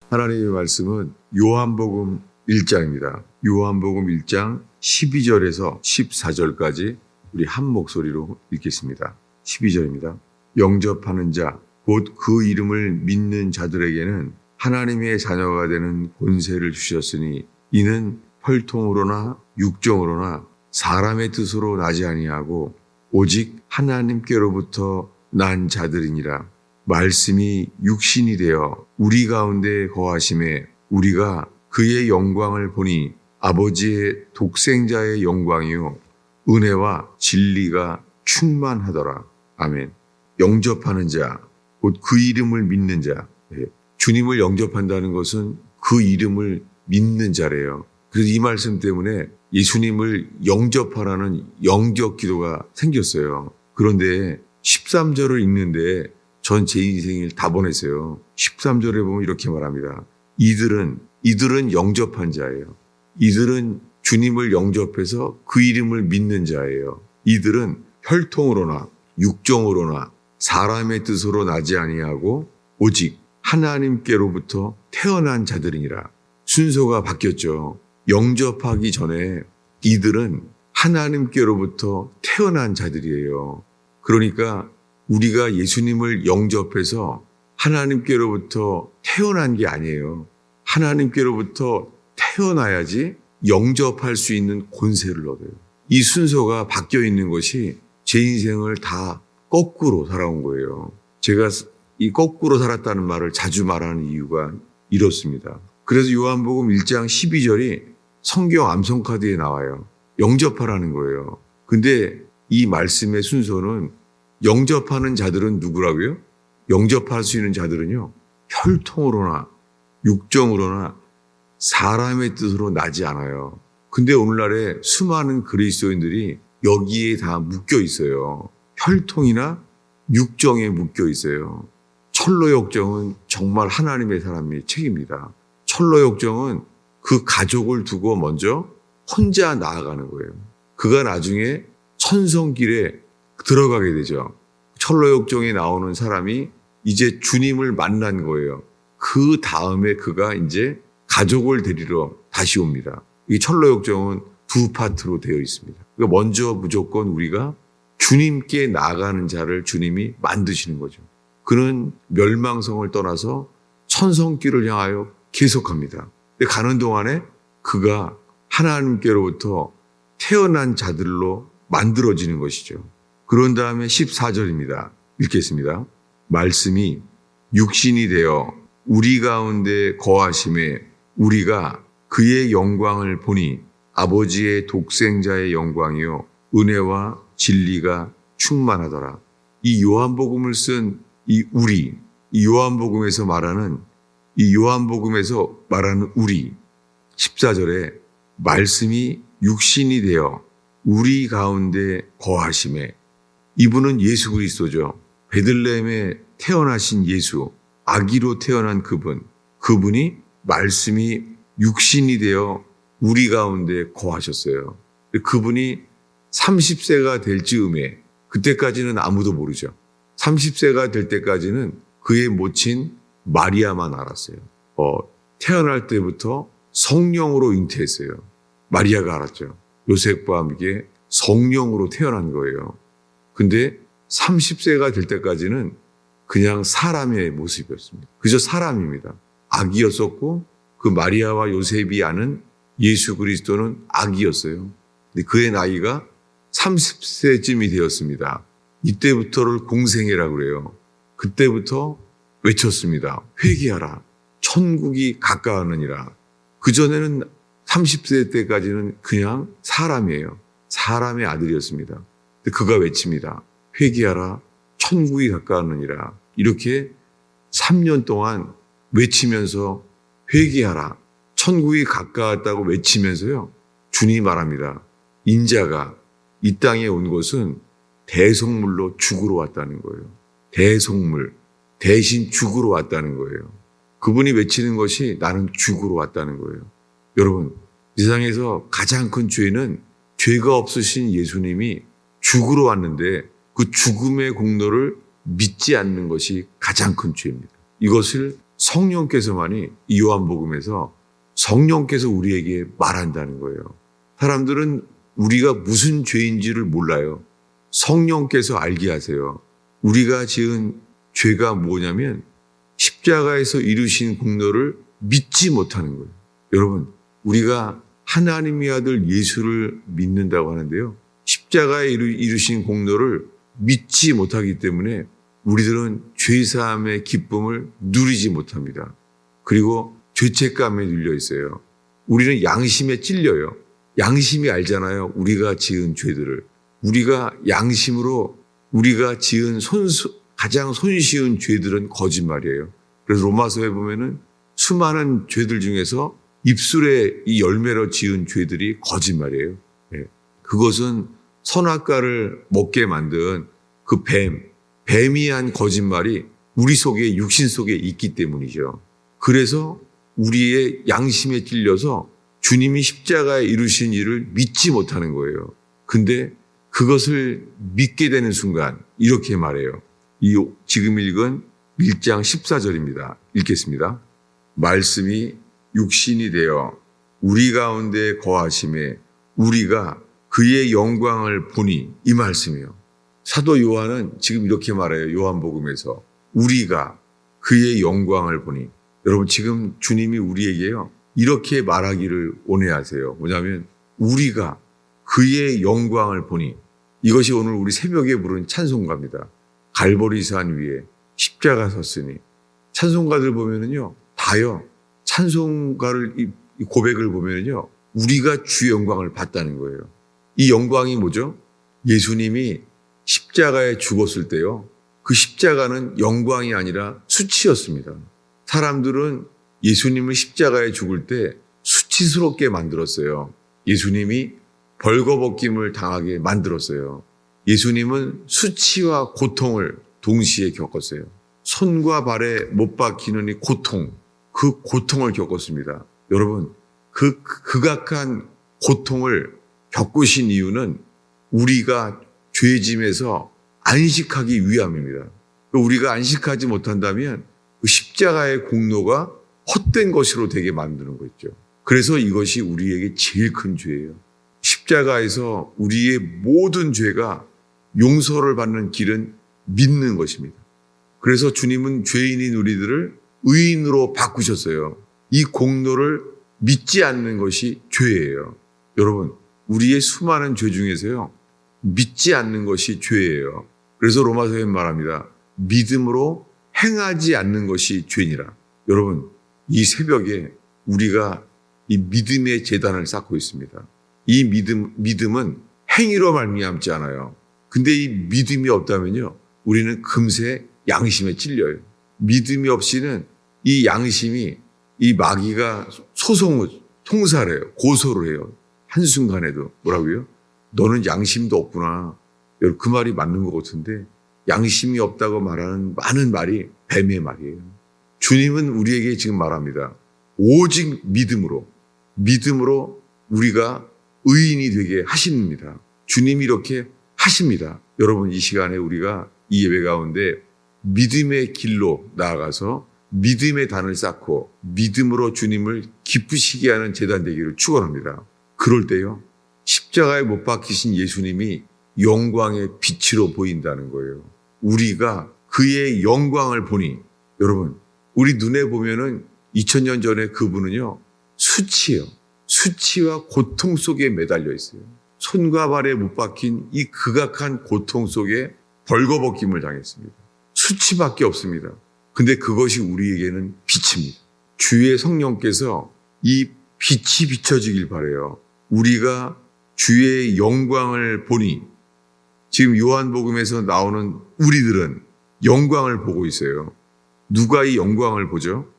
하나님의 말씀은 요한복음 1장입니다. 요한복음 1장 12절에서 14절까지 우리 한 목소리로 읽겠습니다. 12절입니다. 영접하는 자, 곧 그 이름을 믿는 자들에게는 하나님의 자녀가 되는 권세를 주셨으니 이는 혈통으로나 육정으로나 사람의 뜻으로 나지 아니하고 오직 하나님께로부터 난 자들이니라. 말씀이 육신이 되어 우리 가운데 거하심에 우리가 그의 영광을 보니 아버지의 독생자의 영광이요 은혜와 진리가 충만하더라. 아멘. 영접하는 자, 곧 그 이름을 믿는 자. 주님을 영접한다는 것은 그 이름을 믿는 자래요. 그래서 이 말씀 때문에 예수님을 영접하라는 영접 기도가 생겼어요. 그런데 13절을 읽는데 전 제 인생을 다 보냈어요. 13절에 보면 이렇게 말합니다. 이들은 영접한 자예요. 이들은 주님을 영접해서 그 이름을 믿는 자예요. 이들은 혈통으로나 육정으로나 사람의 뜻으로 나지 아니하고 오직 하나님께로부터 태어난 자들이니라. 순서가 바뀌었죠. 영접하기 전에 이들은 하나님께로부터 태어난 자들이에요. 그러니까 우리가 예수님을 영접해서 하나님께로부터 태어난 게 아니에요. 하나님께로부터 태어나야지 영접할 수 있는 권세를 얻어요. 이 순서가 바뀌어 있는 것이 제 인생을 다 거꾸로 살아온 거예요. 제가 이 거꾸로 살았다는 말을 자주 말하는 이유가 이렇습니다. 그래서 요한복음 1장 12절이 성경 암송카드에 나와요. 영접하라는 거예요. 근데 이 말씀의 순서는 영접하는 자들은 누구라고요? 영접할 수 있는 자들은요, 혈통으로나 육정으로나 사람의 뜻으로 나지 않아요. 근데 오늘날에 수많은 그리스도인들이 여기에 다 묶여 있어요. 혈통이나 육정에 묶여 있어요. 철로역정은 정말 하나님의 사람이 책입니다. 철로역정은 그 가족을 두고 먼저 혼자 나아가는 거예요. 그가 나중에 천성길에 들어가게 되죠. 철로역정에 나오는 사람이 이제 주님을 만난 거예요. 그 다음에 그가 이제 가족을 데리러 다시 옵니다. 이 철로역정은 두 파트로 되어 있습니다. 그러니까 먼저 무조건 우리가 주님께 나아가는 자를 주님이 만드시는 거죠. 그는 멸망성을 떠나서 천성길을 향하여 계속합니다. 근데 가는 동안에 그가 하나님께로부터 태어난 자들로 만들어지는 것이죠. 그런 다음에 14절입니다. 읽겠습니다. 말씀이 육신이 되어 우리 가운데 거하심에 우리가 그의 영광을 보니 아버지의 독생자의 영광이요 은혜와 진리가 충만하더라. 이 요한복음을 쓴 이 요한복음에서 말하는 우리 14절에 말씀이 육신이 되어 우리 가운데 거하심에 이분은 예수 그리스도죠. 베들레헴에 태어나신 예수, 아기로 태어난 그분이 말씀이 육신이 되어 우리 가운데 거하셨어요. 그분이 30세가 될 즈음에, 그때까지는 아무도 모르죠. 30세가 될 때까지는 그의 모친 마리아만 알았어요. 태어날 때부터 성령으로 잉태했어요. 마리아가 알았죠. 요셉과 함께 성령으로 태어난 거예요. 근데 30세가 될 때까지는 그냥 사람의 모습이었습니다. 그저 사람입니다. 아기였었고 그 마리아와 요셉이 아는 예수 그리스도는 아기였어요. 근데 그의 나이가 30세쯤이 되었습니다. 이때부터를 공생애라고 그래요. 그때부터 외쳤습니다. 회개하라. 천국이 가까웠느니라. 그전에는 30세 때까지는 그냥 사람이에요. 사람의 아들이었습니다. 근데 그가 외칩니다. 회개하라. 천국이 가까웠느니라. 이렇게 3년 동안 외치면서 회개하라. 천국이 가까웠다고 외치면서요. 주님이 말합니다. 인자가 이 땅에 온 것은 대속물로 죽으러 왔다는 거예요. 대속물, 대신 죽으러 왔다는 거예요. 그분이 외치는 것이 나는 죽으러 왔다는 거예요. 여러분, 이 세상에서 가장 큰 죄는 죄가 없으신 예수님이 죽으러 왔는데 그 죽음의 공로를 믿지 않는 것이 가장 큰 죄입니다. 이것을 성령께서만이 이 요한복음에서 성령께서 우리에게 말한다는 거예요. 사람들은 우리가 무슨 죄인지를 몰라요. 성령께서 알게 하세요. 우리가 지은 죄가 뭐냐면 십자가에서 이루신 공로를 믿지 못하는 거예요. 여러분, 우리가 하나님의 아들 예수를 믿는다고 하는데요. 십자가에 이루신 공로를 믿지 못하기 때문에 우리들은 죄사함의 기쁨을 누리지 못합니다. 그리고 죄책감에 눌려 있어요. 우리는 양심에 찔려요. 양심이 알잖아요. 우리가 지은 죄들을. 우리가 양심으로 우리가 지은 가장 손쉬운 죄들은 거짓말이에요. 그래서 로마서에 보면은 수많은 죄들 중에서 입술에 이 열매로 지은 죄들이 거짓말이에요. 예. 그것은 선악과를 먹게 만든 그 뱀이 한 거짓말이 우리 속에 육신 속에 있기 때문이죠. 그래서 우리의 양심에 찔려서 주님이 십자가에 이루신 일을 믿지 못하는 거예요. 근데 그것을 믿게 되는 순간 이렇게 말해요. 지금 읽은 1장 14절입니다. 읽겠습니다. 말씀이 육신이 되어 우리 가운데 거하심에 우리가 그의 영광을 보니, 이 말씀이요. 사도 요한은 지금 이렇게 말해요. 요한복음에서 우리가 그의 영광을 보니. 여러분, 지금 주님이 우리에게요 이렇게 말하기를 원해하세요. 뭐냐면 우리가 그의 영광을 보니. 이것이 오늘 우리 새벽에 부른 찬송가입니다. 갈보리산 위에 십자가 섰으니. 찬송가들 보면은요 다요 찬송가를 이 고백을 보면은요 우리가 주의 영광을 봤다는 거예요. 이 영광이 뭐죠? 예수님이 십자가에 죽었을 때요 그 십자가는 영광이 아니라 수치였습니다. 사람들은 예수님을 십자가에 죽을 때 수치스럽게 만들었어요. 예수님이 벌거벗김을 당하게 만들었어요. 예수님은 수치와 고통을 동시에 겪었어요. 손과 발에 못 박히는 이 고통, 그 고통을 겪었습니다. 여러분, 그 극악한 고통을 겪으신 이유는 우리가 죄짐에서 안식하기 위함입니다. 우리가 안식하지 못한다면 그 십자가의 공로가 헛된 것으로 되게 만드는 거 있죠. 그래서 이것이 우리에게 제일 큰 죄예요. 십자가에서 우리의 모든 죄가 용서를 받는 길은 믿는 것입니다. 그래서 주님은 죄인인 우리들을 의인으로 바꾸셨어요. 이 공로를 믿지 않는 것이 죄예요. 여러분, 우리의 수많은 죄 중에서요 믿지 않는 것이 죄예요. 그래서 로마서에 말합니다. 믿음으로 행하지 않는 것이 죄니라. 여러분, 이 새벽에 우리가 이 믿음의 제단을 쌓고 있습니다. 이 믿음은 행위로 말미암지 않아요. 근데 이 믿음이 없다면요 우리는 금세 양심에 찔려요. 믿음이 없이는 이 양심이 이 마귀가 통살을 해요. 고소를 해요. 한순간에도. 뭐라고요? 너는 양심도 없구나. 여러분, 그 말이 맞는 것 같은데 양심이 없다고 말하는 많은 말이 뱀의 말이에요. 주님은 우리에게 지금 말합니다. 오직 믿음으로 우리가 의인이 되게 하십니다. 주님이 이렇게 하십니다. 여러분, 이 시간에 우리가 이 예배 가운데 믿음의 길로 나아가서 믿음의 단을 쌓고 믿음으로 주님을 기쁘시게 하는 제단 되기를 축원합니다. 그럴 때요 십자가에 못 박히신 예수님이 영광의 빛으로 보인다는 거예요. 우리가 그의 영광을 보니, 여러분, 우리 눈에 보면은 2000년 전에 그분은요 수치요. 수치와 고통 속에 매달려 있어요. 손과 발에 못 박힌 이 극악한 고통 속에 벌거벗김을 당했습니다. 수치밖에 없습니다. 근데 그것이 우리에게는 빛입니다. 주의 성령께서 이 빛이 비춰지길 바라요. 우리가 주의 영광을 보니, 지금 요한복음에서 나오는 우리들은 영광을 보고 있어요. 누가 이 영광을 보죠?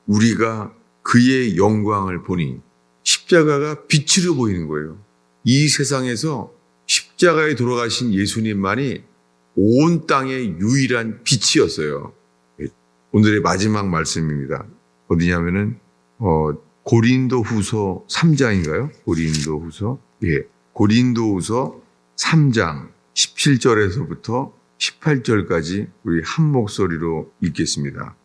우리가 그의 영광을 보니. 십자가가 빛으로 보이는 거예요. 이 세상에서 십자가에 돌아가신 예수님만이 온 땅의 유일한 빛이었어요. 오늘의 마지막 말씀입니다. 어디냐면은 고린도후서 3장인가요? 고린도후서 3장 17절에서부터 18절까지 우리 한 목소리로 읽겠습니다.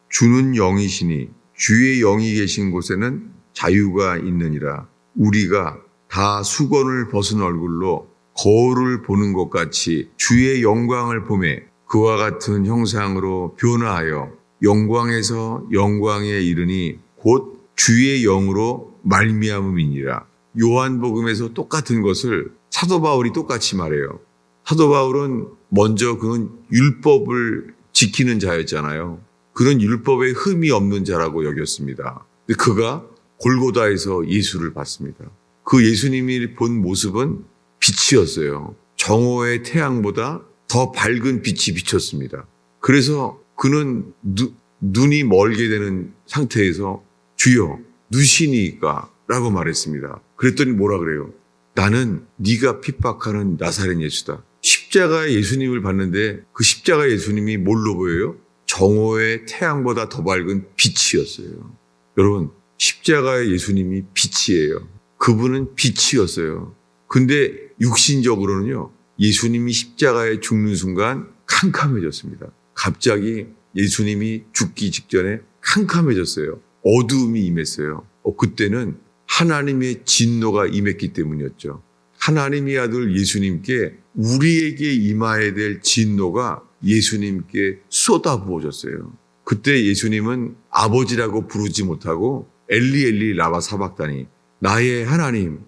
주는 영이시니 주의 영이 계신 곳에는 자유가 있느니라. 우리가 다 수건을 벗은 얼굴로 거울을 보는 것 같이 주의 영광을 보매 그와 같은 형상으로 변화하여 영광에서 영광에 이르니 곧 주의 영으로 말미암음이니라. 요한복음에서 똑같은 것을 사도 바울이 똑같이 말해요. 사도 바울은 먼저 그는 율법을 지키는 자였잖아요. 그런 율법에 흠이 없는 자라고 여겼습니다. 근데 그가 골고다에서 예수를 봤습니다. 그 예수님이 본 모습은 빛이었어요. 정오의 태양보다 더 밝은 빛이 비쳤습니다. 그래서 그는 눈이 멀게 되는 상태에서 주여 누시니까 라고 말했습니다. 그랬더니 뭐라 그래요? 나는 네가 핍박하는 나사렛 예수다. 십자가의 예수님을 봤는데 그 십자가 예수님이 뭘로 보여요? 정오의 태양보다 더 밝은 빛이었어요. 여러분, 십자가의 예수님이 빛이에요. 그분은 빛이었어요. 근데 육신적으로는요, 예수님이 십자가에 죽는 순간 캄캄해졌습니다. 갑자기 예수님이 죽기 직전에 캄캄해졌어요. 어두움이 임했어요. 그때는 하나님의 진노가 임했기 때문이었죠. 하나님의 아들 예수님께 우리에게 임해야 될 진노가 예수님께 쏟아부어졌어요. 그때 예수님은 아버지라고 부르지 못하고 엘리 엘리 라마 사박다니, 나의 하나님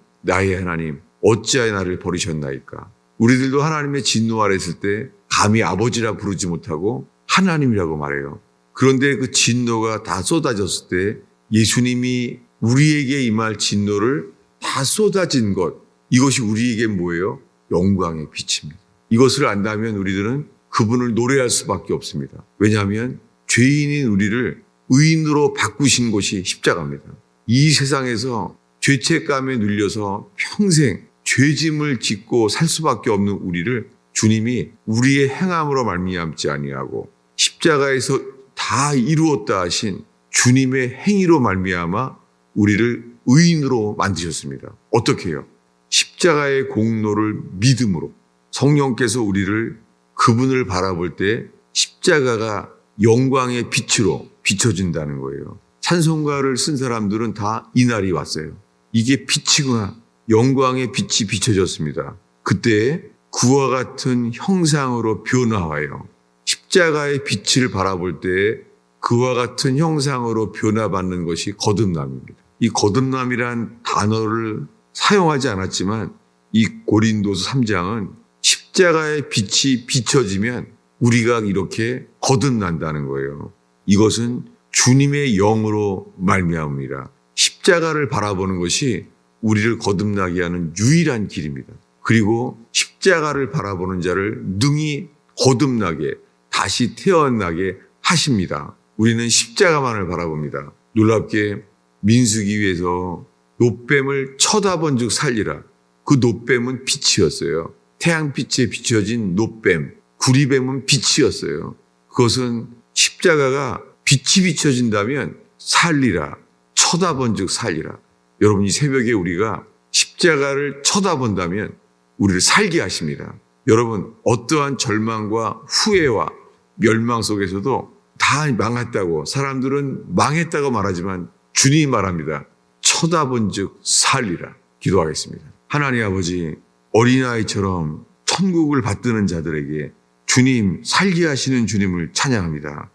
어찌하여 나를 버리셨나이까. 우리들도 하나님의 진노 아래 있을 때 감히 아버지라 부르지 못하고 하나님이라고 말해요. 그런데 그 진노가 다 쏟아졌을 때 예수님이 우리에게 임할 진노를 다 쏟아진 것, 이것이 우리에게 뭐예요? 영광의 빛입니다. 이것을 안다면 우리들은 그분을 노래할 수밖에 없습니다. 왜냐하면 죄인인 우리를 의인으로 바꾸신 것이 십자가입니다. 이 세상에서 죄책감에 눌려서 평생 죄짐을 짓고 살 수밖에 없는 우리를 주님이 우리의 행함으로 말미암지 아니하고 십자가에서 다 이루었다 하신 주님의 행위로 말미암아 우리를 의인으로 만드셨습니다. 어떻게 해요? 십자가의 공로를 믿음으로 성령께서 우리를 그분을 바라볼 때 십자가가 영광의 빛으로 비춰진다는 거예요. 찬송가를 쓴 사람들은 다 이 날이 왔어요. 이게 빛이구나. 영광의 빛이 비춰졌습니다. 그때 그와 같은 형상으로 변화하여 십자가의 빛을 바라볼 때 그와 같은 형상으로 변화받는 것이 거듭남입니다. 이 거듭남이란 단어를 사용하지 않았지만 이 고린도서 3장은 십자가의 빛이 비춰지면 우리가 이렇게 거듭난다는 거예요. 이것은 주님의 영으로 말미암음이라. 십자가를 바라보는 것이 우리를 거듭나게 하는 유일한 길입니다. 그리고 십자가를 바라보는 자를 능히 거듭나게 다시 태어나게 하십니다. 우리는 십자가만을 바라봅니다. 놀랍게 민수기에서 놋뱀을 쳐다본 즉 살리라. 그 놋뱀은 빛이었어요. 태양빛에 비춰진 놋뱀, 구리뱀은 빛이었어요. 그것은 십자가가 빛이 비춰진다면 살리라. 쳐다본 즉 살리라. 여러분, 이 새벽에 우리가 십자가를 쳐다본다면 우리를 살게 하십니다. 여러분, 어떠한 절망과 후회와 멸망 속에서도 다 망했다고, 사람들은 망했다고 말하지만 주님이 말합니다. 쳐다본 즉 살리라. 기도하겠습니다. 하나님 아버지, 어린아이처럼 천국을 받드는 자들에게 주님, 살게 하시는 주님을 찬양합니다.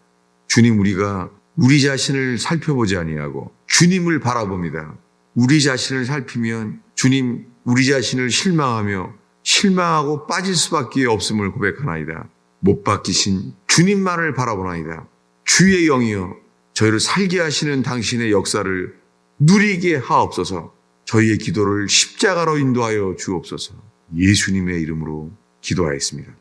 주님, 우리가 우리 자신을 살펴보지 아니하고 주님을 바라봅니다. 우리 자신을 살피면 주님, 우리 자신을 실망하고 빠질 수밖에 없음을 고백하나이다. 못 박히신 주님만을 바라보나이다. 주의 영이여, 저희를 살게 하시는 당신의 역사를 누리게 하옵소서. 저희의 기도를 십자가로 인도하여 주옵소서. 예수님의 이름으로 기도하였습니다.